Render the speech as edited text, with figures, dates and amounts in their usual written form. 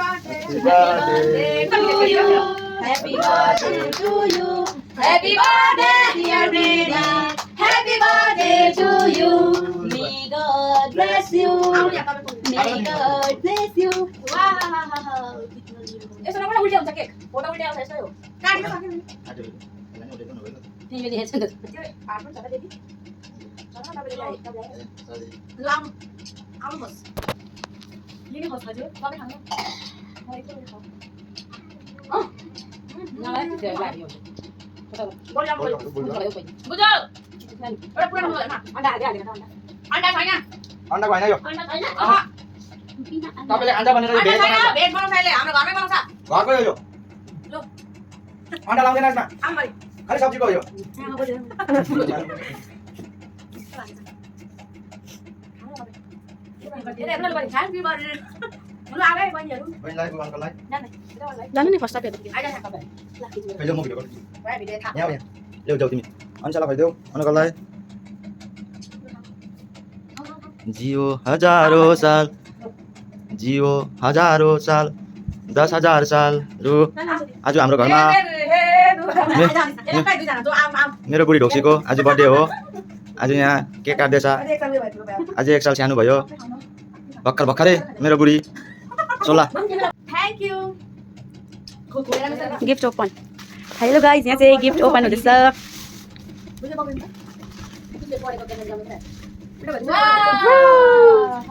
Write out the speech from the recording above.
Happy birthday to you. Happy birthday, dear Brady. Happy birthday to you. May God bless you. May God bless you. Wow. eso no una última cake. Una última eso yo. Cari no sabe. Ni me dije eso. Paano sa baby? Sana na bili ay. Lam. Almost. Yini hos na jo. Bakit hangyo? Ay ito ito. Oh. Nala dia lagi yo. Boleh boleh. Betul. Orang pulang dulu nak. Anda ada. Anda saya. Anda banyak yo. Anda saya. Tapi anda banyak Anda dari saya. Ben mana saya? Anda kami mana saya? Wah kau yo. Anda langsung aja. Ambil. Kali sabji kau yo. Ini benar benar happy birthday. Mula ada yang banyak tu. Banyak lagi bukan lagi. Jangan nih first step ya. Ada yang kabar. Kalau mau video kau. Baik video tak. Ya ya. Leo jauh timi. Anda salah video. Anda kalau lagi. Jio हजारों साल जियो हजारों साल 10,000 साल रु आज हाम्रो घरमा मेरो बुढी ढोक्सीको आज बर्थडे हो आज यहाँ केक काट्दैछ आज 1 साल सानो भयो भर्खरै मेरो बुढी 16 Thank you. Gift open hello guys यहाँ चाहिँ गिफ्ट ओपन हुँदैछ Wow.